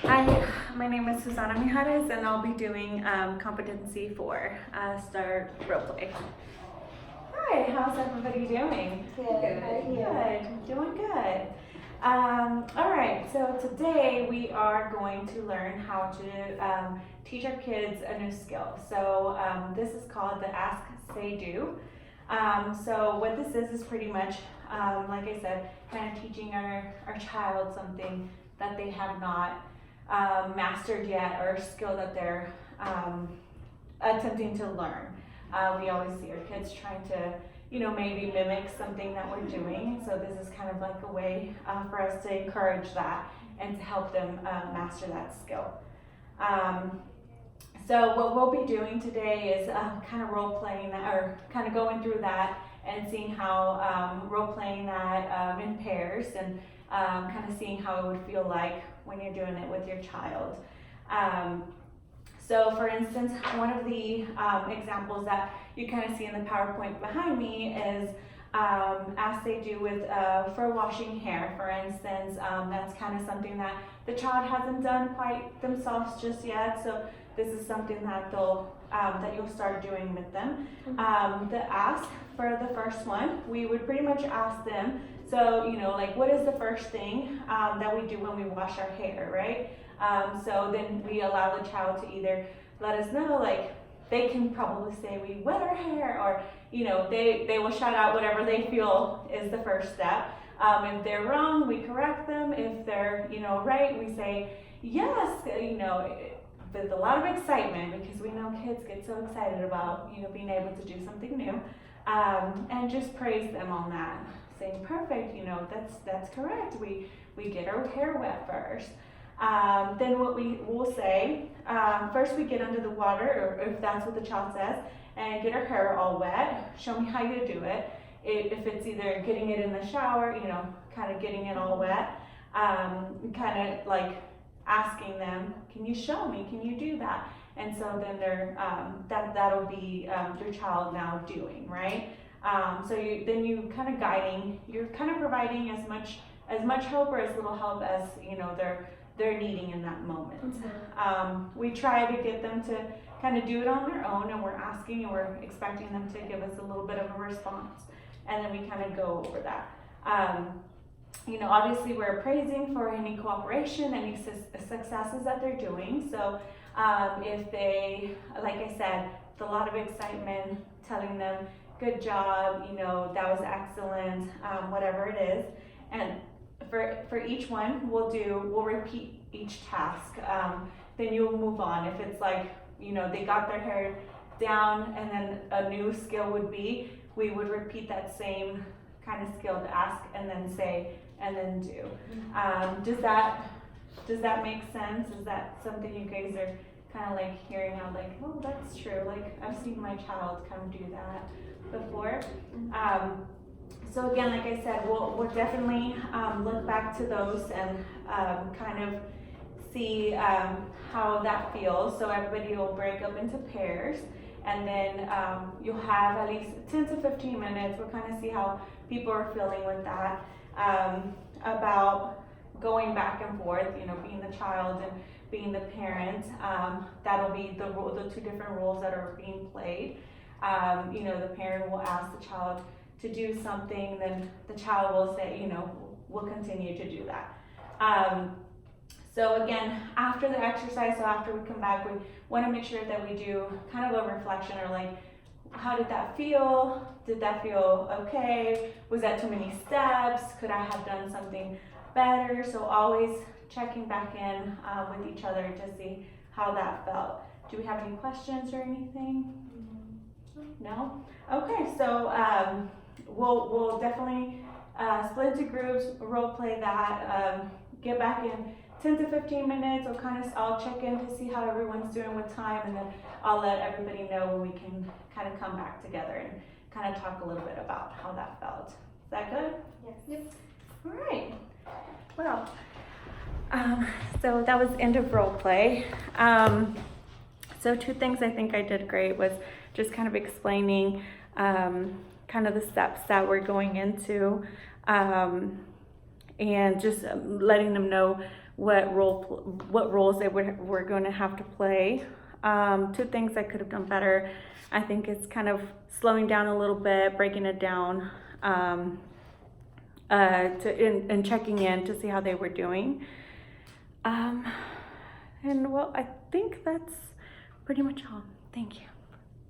Hi, my name is Susana Mijares, and I'll be doing Competency 4, Start Roleplay. Hi, how's everybody doing? Good. How are you? Good, doing good. All right, so today we are going to learn how to teach our kids a new skill. So this is called the Ask, Say, Do. So what this is pretty much, like I said, kind of teaching our child something that they have not mastered yet, or a skill that they're attempting to learn. We always see our kids trying to, maybe mimic something that we're doing. So this is kind of like a way for us to encourage that and to help them master that skill. So what we'll be doing today is kind of role playing that, or kind of going through that and seeing how role playing that in pairs, and kind of seeing how it would feel like when you're doing it with your child. So for instance, one of the examples that you kind of see in the PowerPoint behind me is as they do with for washing hair, for instance. That's kind of something that the child hasn't done quite themselves just yet. So this is something that they'll that you'll start doing with them. The ask for the first one, we would pretty much ask them, so like, what is the first thing that we do when we wash our hair, right? So then we allow the child to either let us know, like, they can probably say we wet our hair, or they will shout out whatever they feel is the first step. If they're wrong, we correct them. If they're right, we say yes, with a lot of excitement, because we know kids get so excited about being able to do something new, and just praise them on that, saying perfect, that's correct, we get our hair wet first. Then what we will say, first we get under the water, or if that's what the child says, and get our hair all wet. Show me how you do it. If it's either getting it in the shower, kind of getting it all wet, kind of like asking them, can you show me, can you do that? And so then they're that'll be your child now doing, right? So you kind of guiding, you're kind of providing as much help or as little help as they're needing in that moment. We try to get them to kind of do it on their own, and we're asking and we're expecting them to give us a little bit of a response, and then we kind of go over that. Obviously we're praising for any cooperation, any successes that they're doing. So if they, like I said, with a lot of excitement, telling them, good job, that was excellent, whatever it is. And for each one, we'll repeat each task. Then you'll move on. If it's like, they got their hair down, and then a new skill would be, we would repeat that same kind of skill to ask, and then say, and then do. Does that make sense? Is that something you guys are kind of like hearing out, like, oh, that's true, like I've seen my child kind of do that before? So again, like I said, we'll definitely look back to those and kind of see how that feels. So everybody will break up into pairs, and then you'll have at least 10 to 15 minutes. We'll kind of see how people are feeling with that, about going back and forth, being the child and being the parent. That'll be the two different roles that are being played. The parent will ask the child to do something, then the child will say, we'll continue to do that. So again, after the exercise, so after we come back, we want to make sure that we do kind of a reflection, or like, how did that feel? Did that feel okay? Was that too many steps? Could I have done something better? So always checking back in with each other to see how that felt. Do we have any questions or anything? No? Okay, so we'll definitely split into groups, role play that, get back in 10 to 15 minutes. I'll check in to see how everyone's doing with time, and then I'll let everybody know when we can kind of come back together and kind of talk a little bit about how that felt. Is that good? Yes. Yep. All right. Well, so that was end of role play. So two things I think I did great was just kind of explaining kind of the steps that we're going into, and just letting them know what roles they were going to have to play. Two things I could have done better. I think it's kind of slowing down a little bit, breaking it down, and checking in to see how they were doing. And well, I think that's pretty much all. Thank you.